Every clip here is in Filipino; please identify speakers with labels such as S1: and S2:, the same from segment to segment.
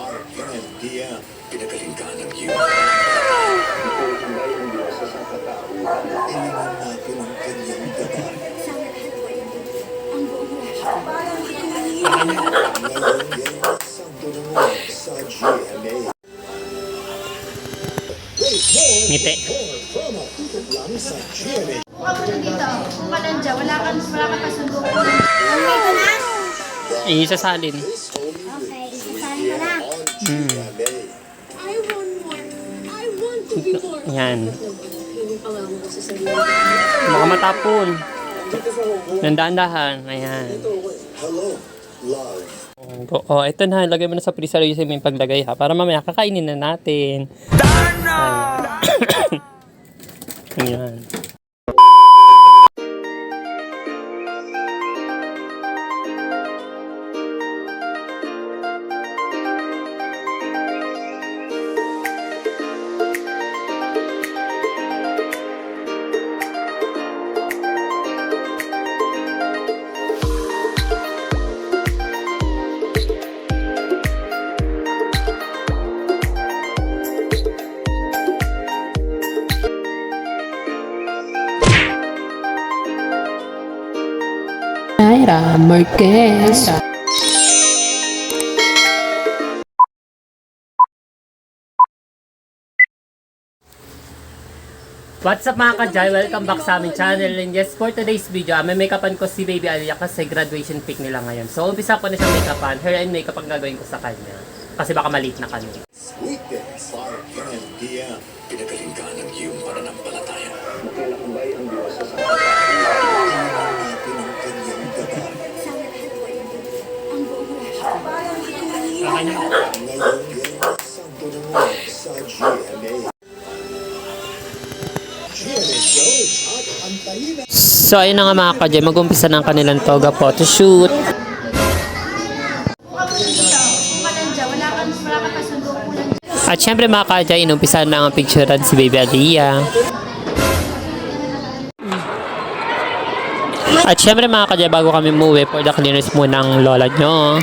S1: RMDM. Pinagaling ka ng iyo. Ilingan natin ang kanyang gabay.
S2: Sana lahat po ay ang buong lahat.
S1: Ngayon yan ang santo naman sa GMA.
S3: Ngiti.
S1: More promo. Tutok lang sa GMA.
S4: Huwag mo na dito. Kung ka lang dyan, wala ka kasundo.
S2: Ito na?
S3: Isasalin.
S2: Okay, isasahin ko na.
S1: GMA.
S2: I want more. I want to be more.
S3: Yan. Baka matapon. Nandahan-dahan. Ayan.
S1: Hello, love.
S3: Oh, ito na. Lagay mo na sa freezer yung may paglagay ha. Para mamaya kakainin na natin. Ayan.
S5: Naira Marquez.
S3: What's up mga ka-Jai? Welcome back sa aming channel. And yes, for today's video, may make-upan ko si Baby Aliyah kasi graduation pic nila ngayon. So, umpisa ko na siyang make-upan. Hair and makeup ang gagawin ko sa kanya. Kasi baka malate na kami.
S1: Weekdays, RMDM. Pinagaling ka ng iyong pananampalataya.
S6: Makinakbay ang Diyos sa
S1: Ilingan natin ang kanyang gabay.
S2: Sana lahat po ay ang buong lahat.
S1: Ngayon yan ang santo naman sa GMA. GMA shows at antayin na.
S3: So, ayun na nga mga ka-Jai. Mag-umpisa ng kanilang toga photoshoot.
S4: Huwag mo na dito. Kung ka lang dyan, wala ka kasundo.
S3: At syempre mga ka-Jai, inumpisa na ang picturean si Baby Aliyah. At syempre mga ka-Jai, bago kami umuwi, for the clearance muna ng lola nyo.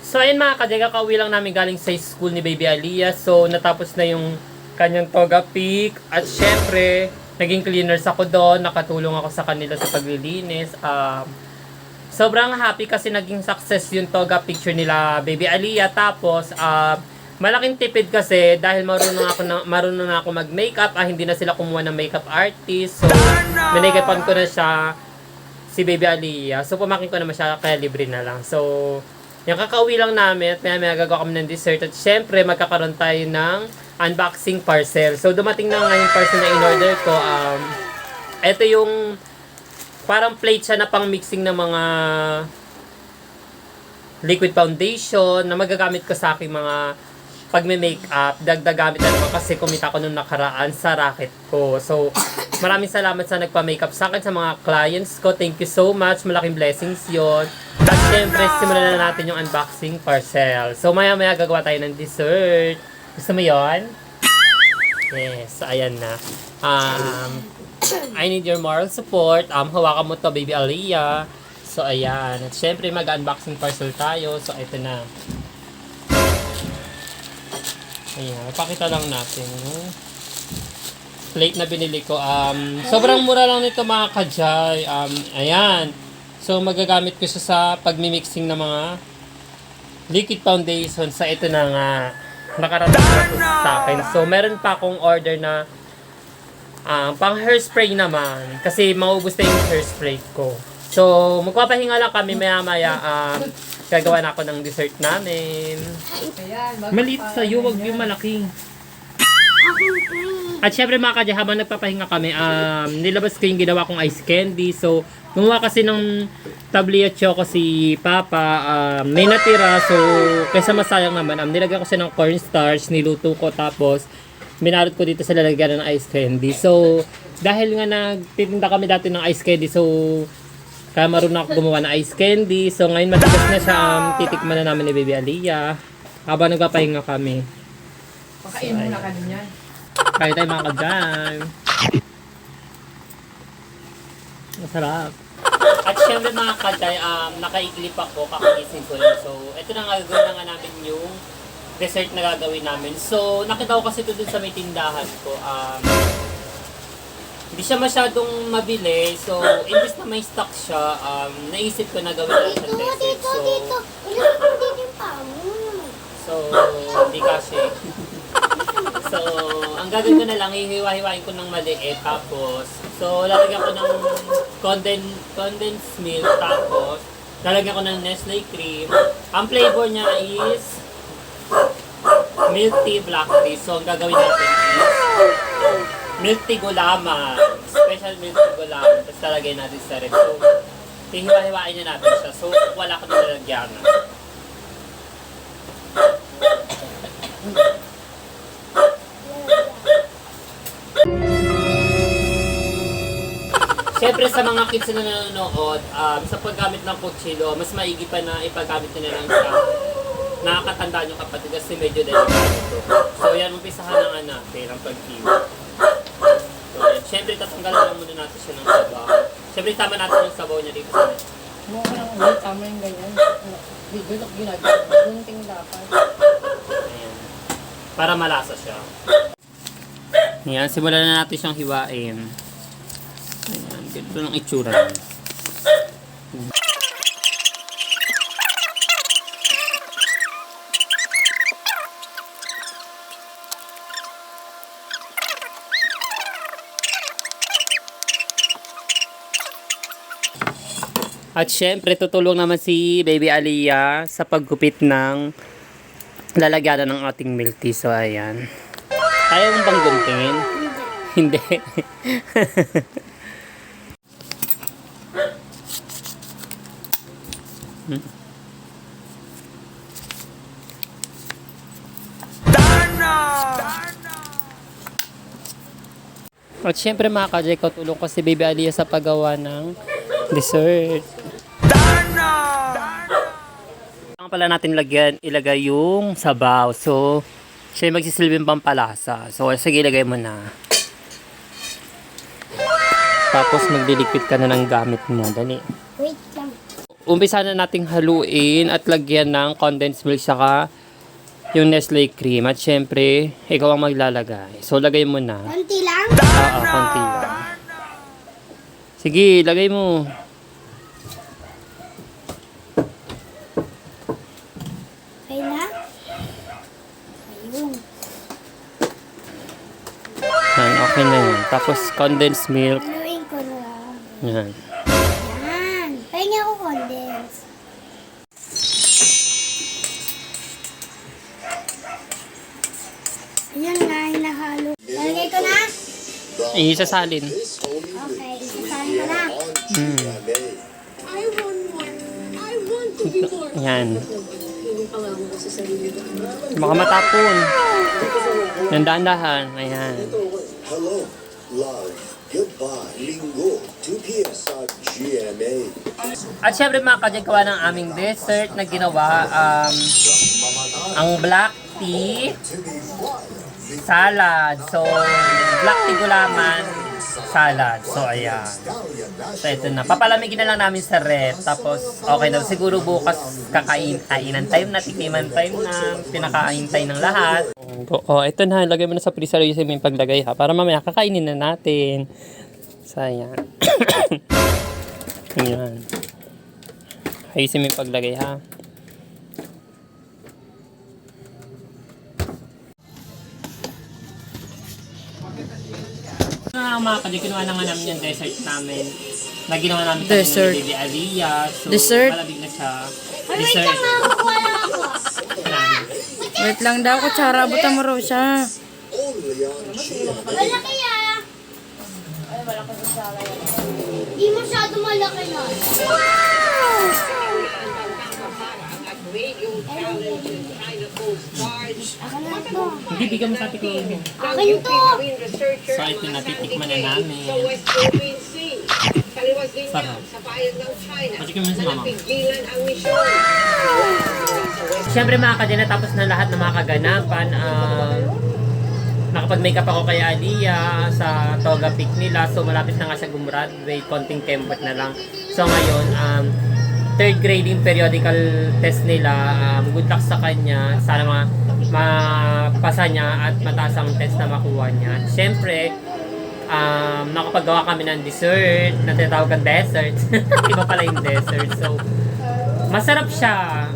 S3: So ayun mga ka-Jai, kakauwi lang namin galing sa school ni Baby Aliyah. So natapos na yung kanyang toga pic. At syempre, naging cleaners ako doon. Nakatulong ako sa kanila sa paglilinis. Sobrang happy kasi naging success yung toga picture nila Baby Aliyah. Tapos, malaking tipid kasi dahil marunong na ako mag-makeup, hindi na sila kumuha ng makeup artist. So, minagapan ko na siya si Baby Aliyah. So, pumakin ko naman siya kaya libre na lang. So, yung kakauwi lang namin at may gagawa kami ng dessert. At syempre, magkakaroon tayo ng unboxing parcel. So, dumating na nga yung parcel na in-order ko. Ito yung parang plate siya na pang mixing ng mga liquid foundation na magagamit ko sa aking mga pagme-makeup. Dagdag gamit na naman kasi kumita ko nung nakaraan sa racket ko. So, maraming salamat sa nagpa-makeup sa akin, sa mga clients ko. Thank you so much. Malaking blessings yon. At syempre, simulan na natin yung unboxing parcel. So, maya-maya gagawa tayo ng dessert. Gusto mo yon? Yes. So, ayan na. I need your moral support. Hawakan mo to, Baby Aliyah. So, ayan. At syempre, mag-unboxing parcel tayo. So, ito na. Ayan. Ipakita lang natin yung plate na binili ko. Sobrang mura lang nito mga ka-Jai. Ayan. So, magagamit ko siya sa pagmimixing ng mga liquid foundation. Sa ito na nga. Nakarating na sa akin. So, meron pa akong order na pang hairspray naman. Kasi maubos na yung hairspray ko. So, magpapahinga lang kami maya-maya. Gagawa na ako ng dessert namin. Maliit sa'yo, wag yung malaki. At syempre mga ka-Jai, habang nagpapahinga kami, nilabas ko yung ginawa kong ice candy. So, gumawa kasi ng tabli at choco si Papa. May natira, so kaysa masayang naman, nilagyan ko siya ng cornstarch, niluto ko, tapos minarot ko dito sa lalagyan ng ice candy. So, dahil nga nagtitinda kami dati ng ice candy, so kaya marunong ako gumawa ng ice candy. So, ngayon matigas na siya, titikman na namin ni Baby Aliyah habang nagpapahinga kami.
S5: Pakain mo na kanina.
S3: Kaya tayo mga ka-Jai. Masarap. At syempre mga kaday, nakaiklip ako, kakagising ko lang. So, ito na nga, gagawin na nga namin yung dessert na gagawin namin. So, nakita ko kasi ito dun sa may tindahan ko. Hindi siya masyadong mabili. So, imbis na may stock siya, naisip ko na gawin na siyang dessert. So, hindi kasi. So, ang gagawin ko na lang, hihiwa-hiwain ko ng maliit. Tapos, so, lalagyan ko ng condensed milk. Tapos, lalagyan ko ng Nestle cream. Ang flavor niya is milk tea, black tea. So, ang gagawin natin is milk tea gulaman. Special milk tea gulaman. Tapos, talagay natin sa ref. So, hihiwa-hiwain na natin siya. So, wala ko na lalagyan. Siyempre sa mga kids na nanonood, sa paggamit ng kutsilo, mas maigi pa na ipagamit nila lang sa nakakatandaan yung kapatid kasi medyo delikado ito. So yan, umpisahan na nga natin ang pagkiwa. So yan, siyempre tatanggalan lang muna natin siya ng sabaw. Siyempre tama natin yung sabaw niya dito sa next.
S5: Mukha lang ulit, tama yung ganyan. Video na ginagawa. Gunting dapat.
S3: Ayan. Para malasa siya. Ayan, simulan na natin siyang hiwain. Ayan, ganito lang itsura niya. At syempre, tutulong naman si Baby Aliyah sa paggupit ng lalagyanan ng ating milk tea. So, ayan. Kaya mo bang guntingin? Hindi. At syempre mga ka-Jay, tutulong ko si Baby Aliyah sa paggawa ng dessert. Ang pala natin ilagay yung sabaw. So, siya yung magsisilbing pampalasa. So, sige, ilagay mo na. Tapos, magliligpit ka na ng gamit mo. Dali.
S2: Wait lang.
S3: Umpisa na nating haluin at lagyan ng condensed milk saka yung Nestle cream. At syempre, ikaw ang maglalagay. So, lagay mo na.
S2: Konti lang?
S3: Oo, konti lang. Sige, lagay mo.
S2: Okay na? Ayun.
S3: Yan, okay na yun. Tapos, condensed milk.
S2: Haluin ko na lang.
S3: Yan.
S2: Yan. Pahinga ko condense. Ayan nga, hinahalo. Lalagay ko na?
S3: Isasalin.
S2: Okay, isasahin ko na.
S4: I want more. I want to be more.
S3: Yan. Baka matapon. Nandahan-dahan. Ayan.
S6: Hello, love, goodbye, linggo, 2 p.m. sa GMA.
S3: At syempre mga kajagawa ng aming dessert na ginawa, ang black tea salad. So, black tea gulaman salad. So, ayan. So, ito na. Papalamigin na lang namin sa ref. Tapos, okay na. Siguro bukas kainan time na, tikiman time na, pinakaintay ng lahat. Oh, ito na. Lagay mo na sa freezer yung paglagay ha. Para mamaya kakainin na natin. So, ayan. Ayan. Ayusin mo yung paglagay ha. Mga kadi, kinuha na nga namin yung dessert namin. Na ginawa namin
S5: Dessert.
S3: ni Baby Aliyah. So,
S5: Dessert?
S3: malamig na siya.
S2: Ay, wait
S3: Dessert.
S2: lang nga, kukuha lang ako.
S5: Wait lang daw, kutsara. Buta mo raw siya.
S6: Only on GMA.
S2: Malaki yan. Di masyado malaki yan. Wow! Akin na to.
S3: Hindi, bigyan mo sa atin ko.
S2: Akin to.
S3: So, ito natitikman na namin. Sarap. Matikin mo sa mama. Siyempre mga kadyan, natapos na lahat ng mga kaganapan. Nakapag-makeup ako kay Aliyah sa Toga Peak nila. So malapit na nga siya gumraduate. Konting kembot na lang. So ngayon, third grading periodical test nila. Good luck sa kanya. Sana mapasa niya at mataas ang test na makuha niya. Siyempre, nakapagawa kami ng dessert na tinatawag ang dessert. Iba pala yung dessert. So, masarap siya.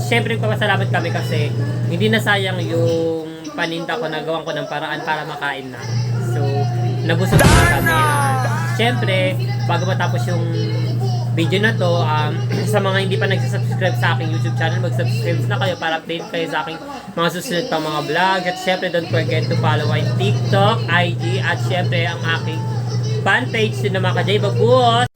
S3: Siyempre, papasalamat kami kasi hindi na sayang yung paninda ko na gawan ko ng paraan para makain na. So, nabusog na kami. Siyempre, bago matapos yung video na to, sa mga hindi pa nagsasubscribe sa aking YouTube channel, mag-subscribe na kayo para update kayo sa aking mga susunod pang mga vlog. At syempre, don't forget to follow my TikTok, IG, at syempre ang aking fan page din na mga ka-J Babuos.